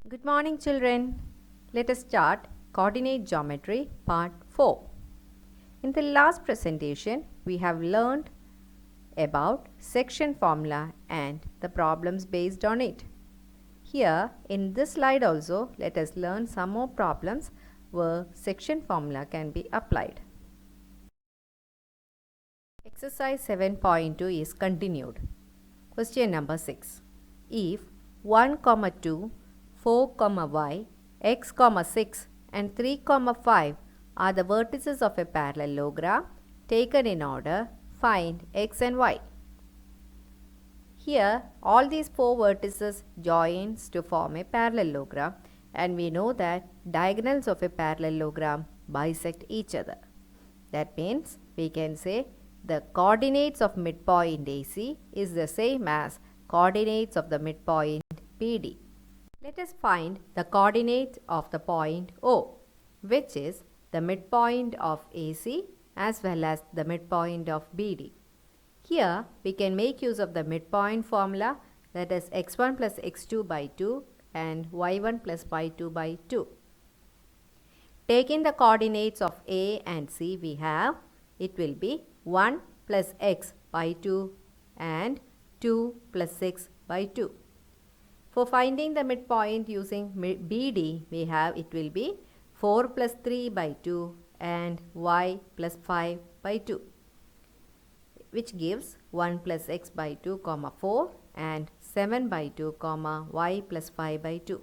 Good morning, children. Let us start coordinate geometry part 4. In the last presentation, we have learned about section formula and the problems based on it. Here, in this slide also, let us learn some more problems where section formula can be applied. Exercise 7.2 is continued. Question number 6. If 1, 2, 4, y, x, 6 and 3, 5 are the vertices of a parallelogram taken in order, find x and y. Here, all these 4 vertices joins to form a parallelogram, and we know that diagonals of a parallelogram bisect each other. That means we can say the coordinates of midpoint AC is the same as coordinates of the midpoint BD. Let us find the coordinate of the point O, which is the midpoint of AC as well as the midpoint of BD. Here we can make use of the midpoint formula, that is x1 plus x2 by 2 and y1 plus y2 by 2. Taking the coordinates of A and C, we have, it will be 1 plus x by 2 and 2 plus 6 by 2. For finding the midpoint using BD, we have, it will be 4 plus 3 by 2 and y plus 5 by 2, which gives 1 plus x by 2 comma 4 and 7 by 2 comma y plus 5 by 2.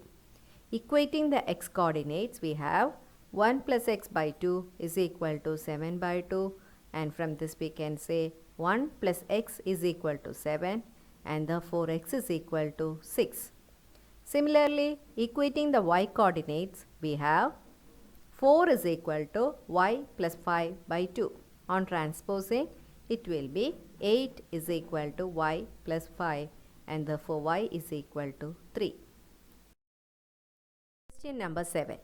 Equating the x coordinates, we have 1 plus x by 2 is equal to 7 by 2, and from this we can say 1 plus x is equal to 7 and therefore x is equal to 6. Similarly, equating the y coordinates, we have 4 is equal to y plus 5 by 2. On transposing, it will be 8 is equal to y plus 5 and therefore y is equal to 3. Question number 7.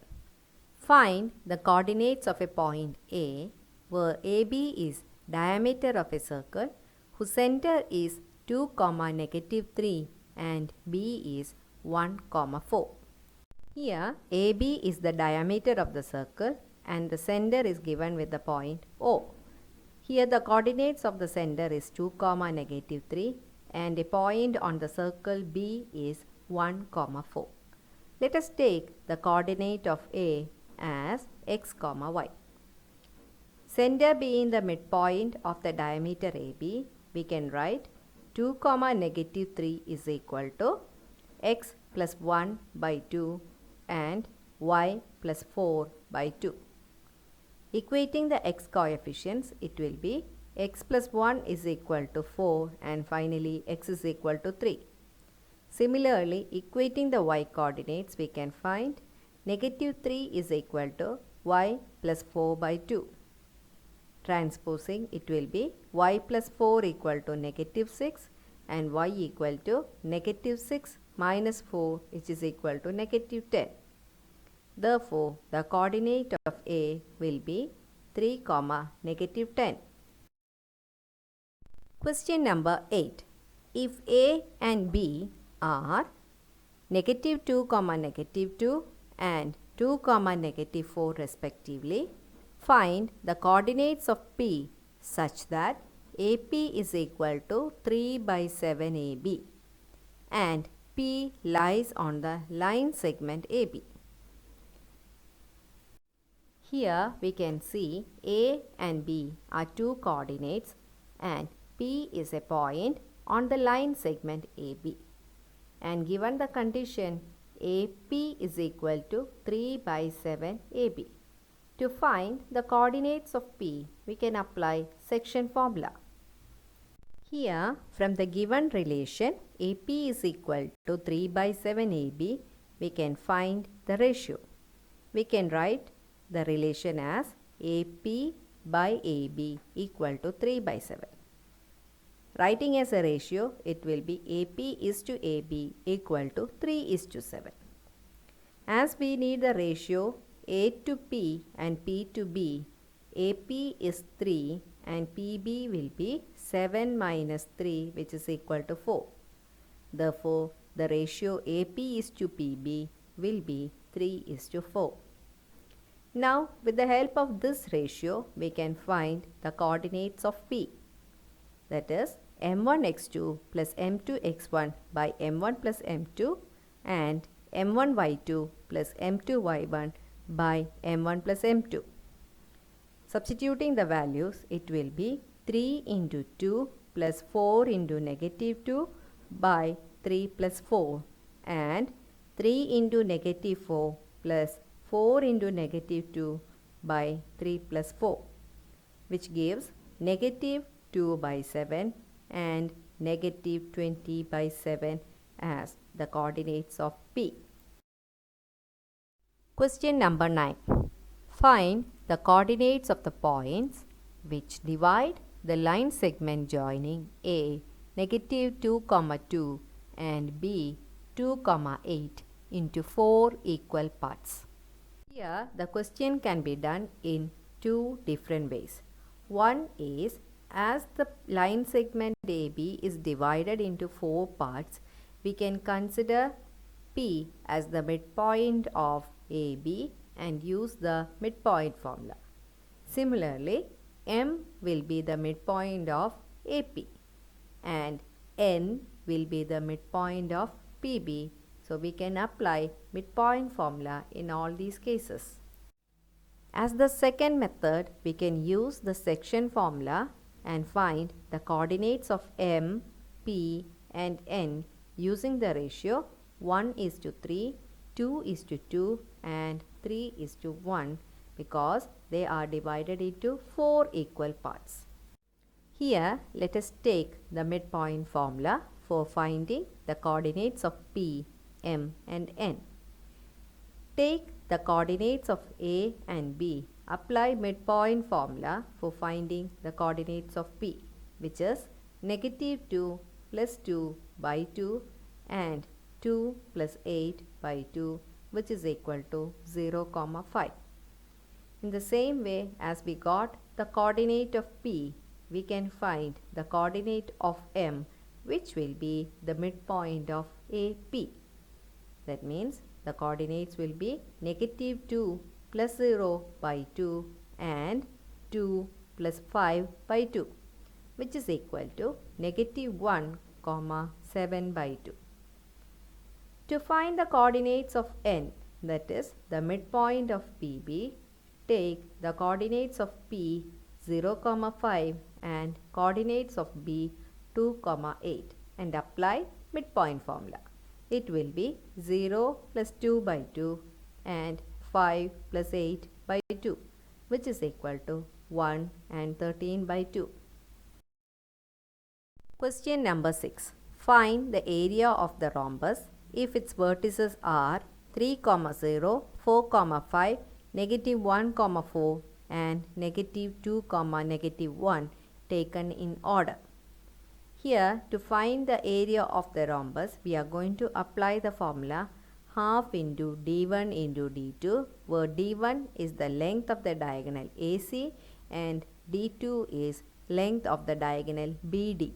Find the coordinates of a point A where AB is diameter of a circle whose center is 2, -3 and B is 1, 4. Here AB is the diameter of the circle and the center is given with the point O. Here the coordinates of the center is 2, -3 and a point on the circle B is 1, 4. Let us take the coordinate of A as x, y. Center being the midpoint of the diameter AB, we can write 2, -3 is equal to x plus 1 by 2 and y plus 4 by 2. Equating the x coefficients, it will be x plus 1 is equal to 4 and finally x is equal to 3. Similarly, equating the y coordinates, we can find -3 is equal to y plus 4 by 2. Transposing, it will be y plus 4 equal to -6 and y equal to -6 minus 4, which is equal to -10. Therefore, the coordinate of A will be 3, -10. Question number 8. If A and B are -2, -2 and 2, -4 respectively, find the coordinates of P such that AP is equal to 3 by 7 AB and P lies on the line segment AB. Here we can see A and B are two coordinates and P is a point on the line segment AB. And given the condition AP is equal to 3 by 7 AB. To find the coordinates of P, we can apply section formula. Here, from the given relation AP is equal to 3 by 7 AB, we can find the ratio. We can write the relation as AP by AB equal to 3 by 7. Writing as a ratio, it will be AP is to AB equal to 3 is to 7. As we need the ratio A to P and P to B, AP is 3 and PB will be 7 minus 3, which is equal to 4. Therefore, the ratio AP is to PB will be 3:4. Now, with the help of this ratio, we can find the coordinates of P. That is m1x2 plus m2x1 by m1 plus m2 and m1y2 plus m2y1 by m1 plus m2. Substituting the values, it will be 3 into 2 plus 4 into negative 2 by 3 plus 4 and 3 into negative 4 plus 4 into negative 2 by 3 plus 4, which gives negative 2 by 7 and negative 20 by 7 as the coordinates of P. Question number 9. Find the coordinates of the points which divide the line segment joining A negative 2, 2 and B 2, 8 into 4 equal parts. Here the question can be done in two different ways. One is, as the line segment AB is divided into 4 parts, we can consider P as the midpoint of AB and use the midpoint formula. Similarly, M will be the midpoint of AP and N will be the midpoint of PB. So we can apply midpoint formula in all these cases. As the second method, we can use the section formula and find the coordinates of M, P and N using the ratio 1:3, 2:2 and 3:1 because they are divided into 4 equal parts. Here, let us take the midpoint formula for finding the coordinates of P, M and N. Take the coordinates of A and B. Apply midpoint formula for finding the coordinates of P, which is negative 2 plus 2 by 2 and 2 plus 8 by 2, which is equal to 0, 5. In the same way as we got the coordinate of P, we can find the coordinate of M, which will be the midpoint of AP. That means the coordinates will be negative 2 plus 0 by 2 and 2 plus 5 by 2, which is equal to negative 1, 7 by 2. To find the coordinates of N, that is the midpoint of PB, take the coordinates of P 0, 5 and coordinates of B 2, 8 and apply midpoint formula. It will be 0 plus 2 by 2 and 5 plus 8 by 2, which is equal to 1 and 13 by 2. Question number 6. Find the area of the rhombus if its vertices are 3, 0, 4, 5, negative 1, 4 and negative 2, negative 1 taken in order. Here, to find the area of the rhombus, we are going to apply the formula half into d1 into d2, where d1 is the length of the diagonal AC and d2 is length of the diagonal BD.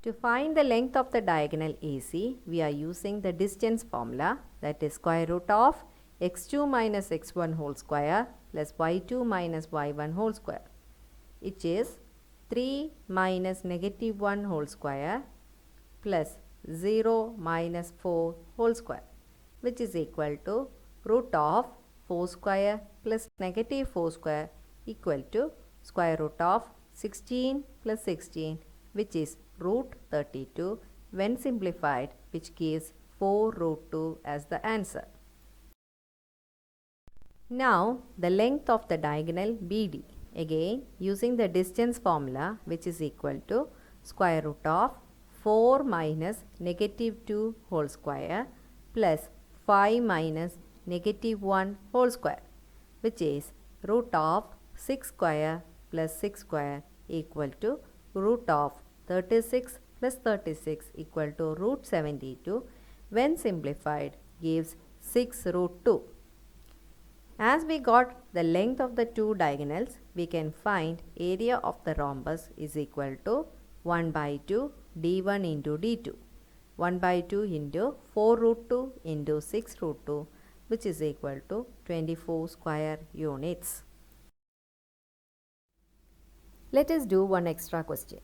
To find the length of the diagonal AC, we are using the distance formula, that is square root of x2 minus x1 whole square plus y2 minus y1 whole square, which is 3 minus negative 1 whole square plus 0 minus 4 whole square, which is equal to root of 4 square plus negative 4 square equal to square root of 16 plus 16, which is root 32 when simplified, which gives 4 root 2 as the answer. Now the length of the diagonal BD. Again, using the distance formula, which is equal to square root of 4 minus negative 2 whole square plus 5 minus negative 1 whole square, which is root of 6 square plus 6 square equal to root of 36 plus 36 equal to root 72 when simplified gives 6 root 2. As we got the length of the two diagonals, we can find area of the rhombus is equal to 1 by 2 d1 into d2. 1 by 2 into 4 root 2 into 6 root 2, which is equal to 24 square units. Let us do one extra question.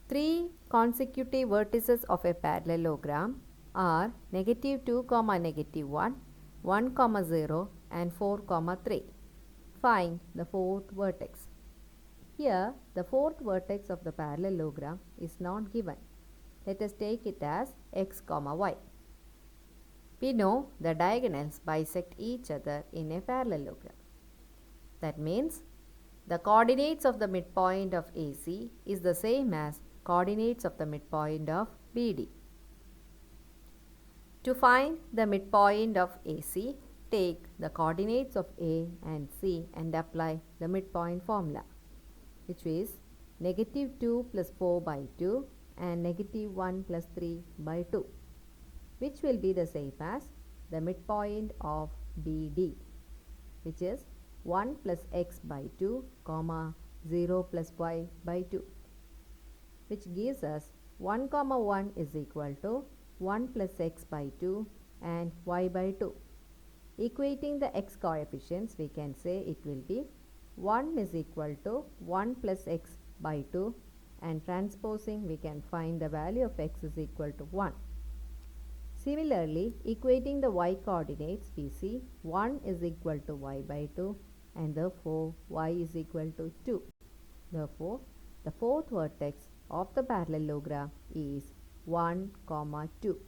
Three consecutive vertices of a parallelogram are negative 2 comma negative 1, 1 comma 0 and 4 comma 3. Find the fourth vertex. Here the fourth vertex of the parallelogram is not given. Let us take it as x comma y. We know the diagonals bisect each other in a parallelogram. That means the coordinates of the midpoint of AC is the same as coordinates of the midpoint of BD. To find the midpoint of AC, take the coordinates of A and C and apply the midpoint formula, which is negative 2 plus 4 by 2 and negative 1 plus 3 by 2, which will be the same as the midpoint of BD, which is 1 plus x by 2 comma 0 plus y by 2, which gives us 1 comma 1 is equal to 1 plus x by 2 and y by 2. Equating the x coefficients, we can say it will be 1 is equal to 1 plus x by 2, and transposing we can find the value of x is equal to 1. Similarly, equating the y coordinates, we see 1 is equal to y by 2 and therefore y is equal to 2. Therefore, the fourth vertex of the parallelogram is 1, 2.